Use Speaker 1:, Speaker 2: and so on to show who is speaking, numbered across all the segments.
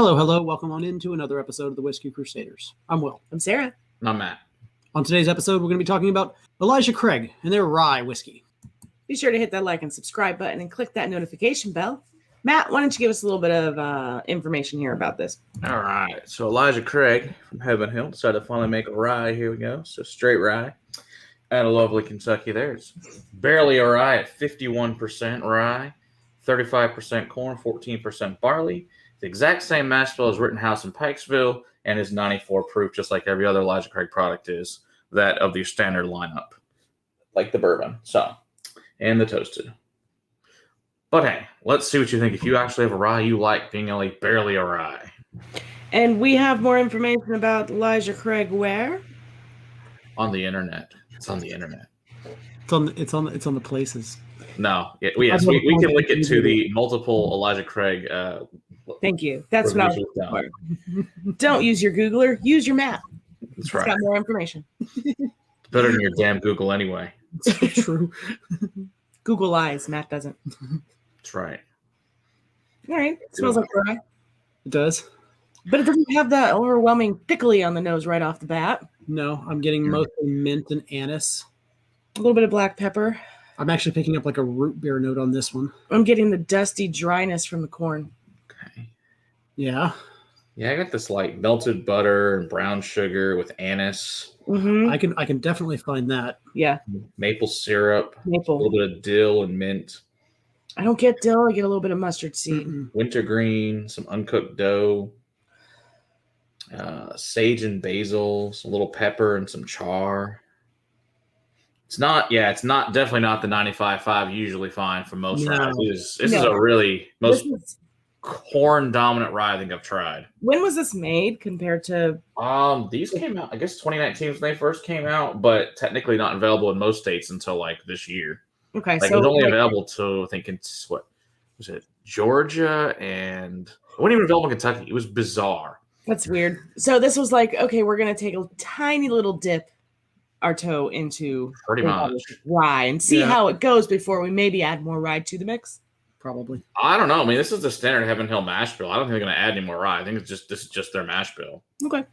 Speaker 1: Hello. Welcome on into another episode of the Whiskey Crusaders. I'm Will.
Speaker 2: I'm Sarah.
Speaker 3: And I'm Matt.
Speaker 1: On today's episode, we're going to be talking about Elijah Craig and their rye whiskey.
Speaker 2: Be sure to hit that like and subscribe button and click that notification bell. Matt, why don't you give us a little bit of information here about this?
Speaker 3: All right. So Elijah Craig from Heaven Hill decided to finally make a rye. Here we go. So straight rye out of lovely Kentucky there. It's barely a rye at 51% rye, 35% corn, 14% barley. The exact same mash bill as Rittenhouse and Pikesville, and is 94 proof, just like every other Elijah Craig product is, that of the standard lineup, like the bourbon, so, and the toasted. But hey, let's see what you think. If you actually have a rye you like being only barely a rye.
Speaker 2: And we have more information about Elijah Craig where?
Speaker 3: On the internet. It's on the internet.
Speaker 1: It's on the places.
Speaker 3: No, we can link it to the multiple Elijah Craig.
Speaker 2: Thank you. That's what I was looking for. Don't use your Googler. Use your map.
Speaker 3: That's right.
Speaker 2: It's got more information.
Speaker 3: It's better than your damn Google anyway.
Speaker 1: It's true.
Speaker 2: Google lies. Matt doesn't.
Speaker 3: That's right.
Speaker 2: All right. It smells like rye.
Speaker 1: It does.
Speaker 2: But it doesn't have that overwhelming pickly on the nose right off the bat.
Speaker 1: No, I'm getting mostly mint and anise.
Speaker 2: A little bit of black pepper.
Speaker 1: I'm actually picking up like a root beer note on this one.
Speaker 2: I'm getting the dusty dryness from the corn.
Speaker 3: Okay.
Speaker 1: Yeah.
Speaker 3: Yeah, I got this like melted butter and brown sugar with anise.
Speaker 2: Mm-hmm.
Speaker 1: I can definitely find that.
Speaker 2: Yeah.
Speaker 3: Maple syrup.
Speaker 2: Maple.
Speaker 3: A little bit of dill and mint.
Speaker 2: I don't get dill. I get a little bit of mustard seed.
Speaker 3: Wintergreen, some uncooked dough, sage and basil, some little pepper and some char. It's definitely not the 95.5 you usually find from most ryes. This is a really most corn dominant rye I think I've tried.
Speaker 2: When was this made compared to?
Speaker 3: These came out, I guess 2019 when they first came out, but technically not available in most states until like this year.
Speaker 2: Okay,
Speaker 3: so it was only available to I think it's what was it, Georgia, and it wasn't even available in Kentucky. It was bizarre.
Speaker 2: That's weird. So this was like, okay, we're gonna take a tiny little dip our toe into
Speaker 3: pretty much
Speaker 2: rye and see how it goes before we maybe add more rye to the mix.
Speaker 1: Probably.
Speaker 3: I don't know. I mean, this is the standard Heaven Hill mash bill. I don't think they're going to add any more rye. I think this is just their mash bill.
Speaker 2: Okay,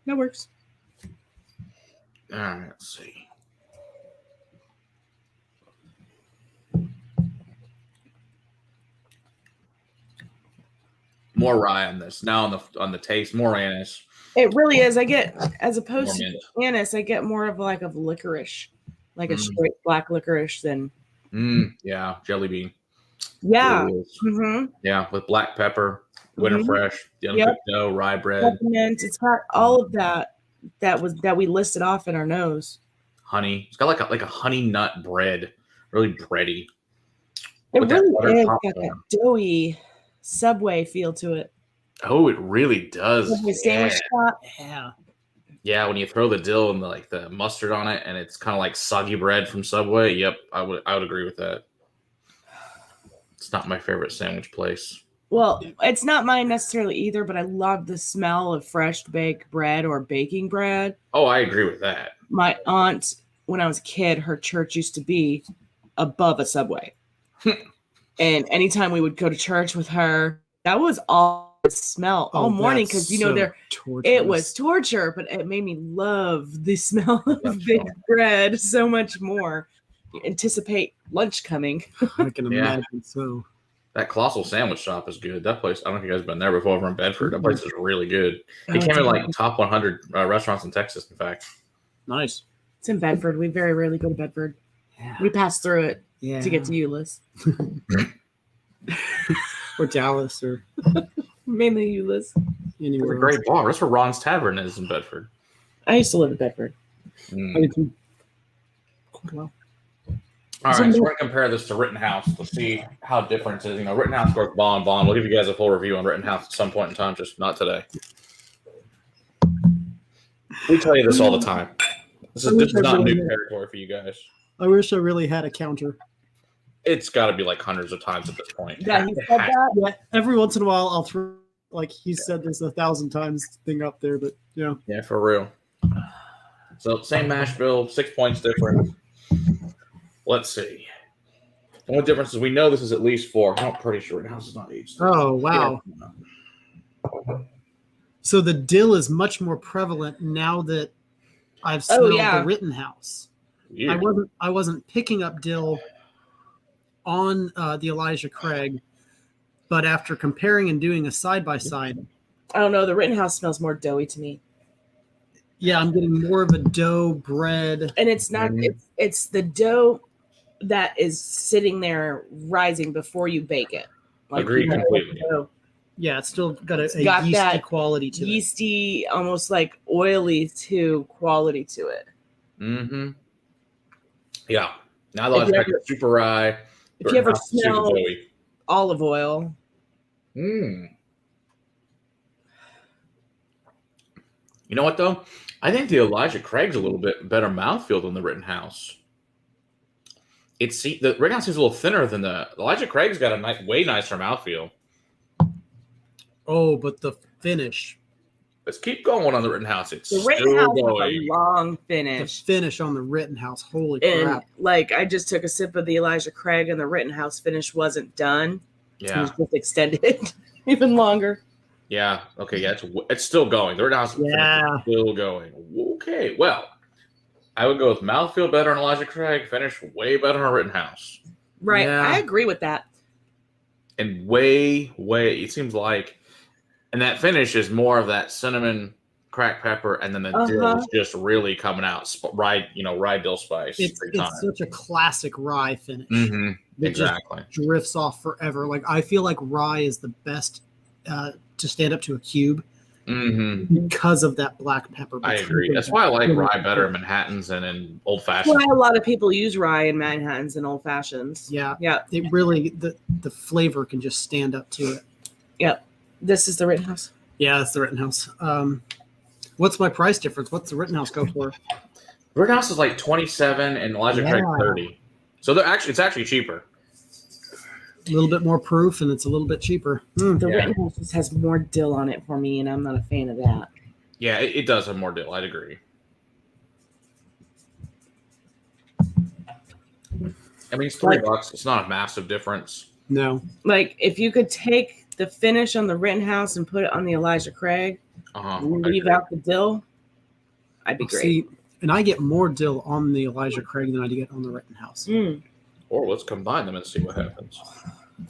Speaker 2: that works.
Speaker 3: All right, let's see. More rye on this. Now on the taste, more anise.
Speaker 2: It really is. I get, as opposed to anise, I get more of like a licorice, like a straight black licorice than.
Speaker 3: Yeah, jelly bean.
Speaker 2: Yeah.
Speaker 3: Yeah, with black pepper, winter fresh, the uncooked dough, rye bread.
Speaker 2: Peppermint. It's got all of that we listed off in our nose.
Speaker 3: Honey. It's got like a honey nut bread, really bready.
Speaker 2: It really is got that doughy Subway feel to it.
Speaker 3: Oh, it really does.
Speaker 2: Sandwich shop.
Speaker 1: Yeah.
Speaker 3: Yeah, when you throw the dill and the mustard on it, and it's kind of like soggy bread from Subway. Yep, I would agree with that. It's not my favorite sandwich place.
Speaker 2: Well, it's not mine necessarily either, but I love the smell of fresh baked bread or baking bread.
Speaker 3: Oh, I agree with that.
Speaker 2: My aunt, when I was a kid, her church used to be above a Subway. And anytime we would go to church with her, that was all the smell all morning because it was torture, but it made me love the smell of baked bread so much more. You anticipate lunch coming.
Speaker 1: I can imagine so.
Speaker 3: That Colossal Sandwich Shop is good. That place, I don't know if you guys have been there before over in Bedford. That place is really good. It came in like top 100 restaurants in Texas, in fact.
Speaker 1: Nice.
Speaker 2: It's in Bedford. We very rarely go to Bedford. Yeah. We pass through it to get to Euless.
Speaker 1: Or Dallas or
Speaker 2: mainly Euless.
Speaker 3: It's a great bar. That's where Ron's Tavern is in Bedford.
Speaker 2: I used to live in Bedford.
Speaker 1: Well.
Speaker 3: All right, so we're going to compare this to Rittenhouse to see how different it is. Rittenhouse broke bond. We'll give you guys a full review on Rittenhouse at some point in time, just not today. We tell you this all the time. This is not new territory for you guys.
Speaker 1: I wish I really had a counter.
Speaker 3: It's got to be like hundreds of times at this point.
Speaker 2: Yeah, he said that.
Speaker 1: Yeah, every once in a while I'll throw like he said this 1,000 times thing up there, but yeah.
Speaker 3: Yeah, for real. So same mash bill, 6 points different. Let's see. The only difference is we know this is at least 4. I'm pretty sure Rittenhouse is not aged.
Speaker 1: Oh, wow. So the dill is much more prevalent now that I've smelled the Rittenhouse.
Speaker 3: Yeah.
Speaker 1: I wasn't picking up dill on the Elijah Craig, but after comparing and doing a side by side,
Speaker 2: I don't know. The Rittenhouse smells more doughy to me.
Speaker 1: Yeah, I'm getting more of a dough bread,
Speaker 2: and it's not. It's the dough that is sitting there rising before you bake it.
Speaker 3: Agreed completely.
Speaker 1: Yeah, it's still got a
Speaker 2: got
Speaker 1: yeasty quality to
Speaker 2: yeasty, almost like oily quality to it.
Speaker 3: Mm-hmm. Yeah. Now that I was super rye.
Speaker 2: If you ever smell olive oil.
Speaker 3: You know what, though? I think the Elijah Craig's a little bit better mouthfeel than the Rittenhouse. The Rittenhouse is a little thinner than the Elijah Craig's got a way nicer mouthfeel.
Speaker 1: Oh, but the finish.
Speaker 3: Let's keep going on the Rittenhouse. It's
Speaker 2: the Rittenhouse has a long finish.
Speaker 1: The finish on the Rittenhouse, holy crap!
Speaker 2: Like I just took a sip of the Elijah Craig, and the Rittenhouse finish wasn't done.
Speaker 3: Yeah,
Speaker 2: it was just extended even longer.
Speaker 3: Yeah. Okay. Yeah. It's still going. The Rittenhouse is still going. Okay. Well, I would go with mouthfeel better on Elijah Craig, finish way better on Rittenhouse.
Speaker 2: Right. Yeah. I agree with that.
Speaker 3: And way, it seems like, and that finish is more of that cinnamon, cracked pepper, and then the dill is just really coming out. Rye dill spice.
Speaker 1: It's such a classic rye finish.
Speaker 3: Mm-hmm. Exactly.
Speaker 1: Just drifts off forever. Like I feel like rye is the best to stand up to a cube because of that black pepper.
Speaker 3: I agree. That's why I like rye better in Manhattans and in old fashions.
Speaker 2: Why a lot of people use rye in Manhattans and old fashions.
Speaker 1: Yeah. It really the flavor can just stand up to it.
Speaker 2: Yep. This is the Rittenhouse.
Speaker 1: Yeah, it's the Rittenhouse. What's my price difference? What's the Rittenhouse go for?
Speaker 3: Rittenhouse is like 27 and Elijah Craig 30. So it's actually cheaper.
Speaker 1: A little bit more proof, and it's a little bit cheaper.
Speaker 2: The Rittenhouse just has more dill on it for me, and I'm not a fan of that.
Speaker 3: Yeah, it does have more dill. I'd agree. I mean, it's $3. It's not a massive difference.
Speaker 1: No.
Speaker 2: Like, if you could take the finish on the Rittenhouse and put it on the Elijah Craig, and leave out the dill, I'd be great.
Speaker 1: See, and I get more dill on the Elijah Craig than I get on the Rittenhouse.
Speaker 3: Or let's combine them and see what happens.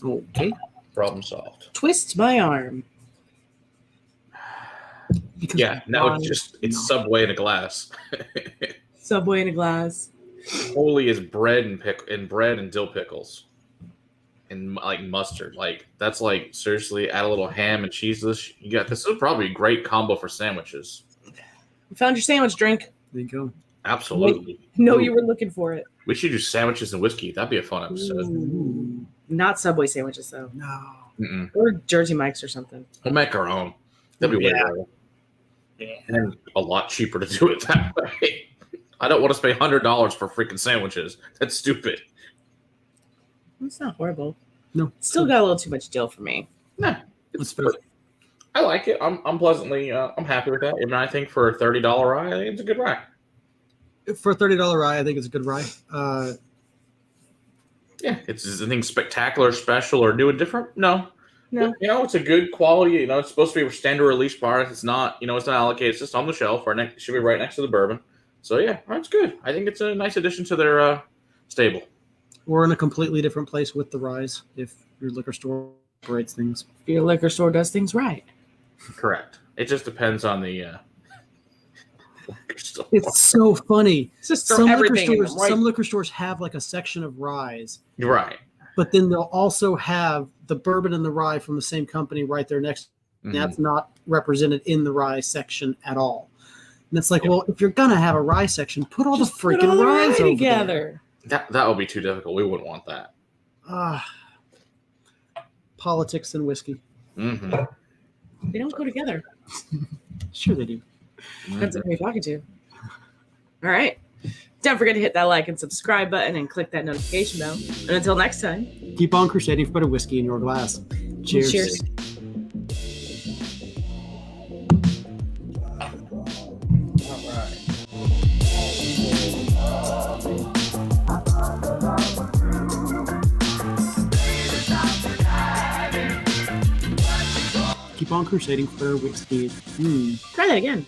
Speaker 1: Okay.
Speaker 3: Problem solved.
Speaker 2: Twist my arm.
Speaker 1: Because
Speaker 3: now it's Subway in a glass.
Speaker 2: Subway in a glass.
Speaker 3: Holy is bread and dill pickles. And like mustard. Like that's like seriously add a little ham and cheese to this. This is probably a great combo for sandwiches.
Speaker 2: You found your sandwich drink.
Speaker 1: There you go.
Speaker 3: Absolutely.
Speaker 2: You were looking for it.
Speaker 3: We should do sandwiches and whiskey. That'd be a fun episode.
Speaker 2: Ooh. Not Subway sandwiches, though.
Speaker 1: No.
Speaker 2: Or Jersey Mike's or something.
Speaker 3: We'll make our own. That'd be way better. Yeah. And a lot cheaper to do it that way. I don't want to pay $100 for freaking sandwiches. That's stupid.
Speaker 2: It's not horrible.
Speaker 1: No.
Speaker 2: Still got a little too much dill for me.
Speaker 3: Nah. I like it. I'm pleasantly I'm happy with that. And I think for a $30 rye, I think it's a good rye.
Speaker 1: For a $30 rye, I think it's a good rye.
Speaker 3: It's anything spectacular, special, or new and different. No. But, it's a good quality. It's supposed to be a standard release product. It's not. It's not allocated. It's just on the shelf. It should be right next to the bourbon. So it's good. I think it's a nice addition to their stable.
Speaker 1: Or in a completely different place with the ryes, if your liquor store operates things.
Speaker 2: If your liquor store does things right.
Speaker 3: Correct. It just depends on the.
Speaker 1: It's so funny.
Speaker 2: Just
Speaker 1: some liquor stores have like a section of ryes.
Speaker 3: Right.
Speaker 1: But then they'll also have the bourbon and the rye from the same company right there next. Mm-hmm. That's not represented in the rye section at all. And it's like, well, if you're gonna have a rye section, put all the freaking ryes
Speaker 2: together.
Speaker 3: That would be too difficult. We wouldn't want that.
Speaker 1: Politics and whiskey.
Speaker 3: Mm-hmm.
Speaker 2: They don't go together.
Speaker 1: Sure they do.
Speaker 2: Depends on who you're talking to. All right. Don't forget to hit that like and subscribe button and click that notification bell. And until next time,
Speaker 1: keep on crusading for better whiskey in your glass. Cheers.
Speaker 2: Cheers.
Speaker 1: Keep on crusading for their whiskey.
Speaker 2: Try that again.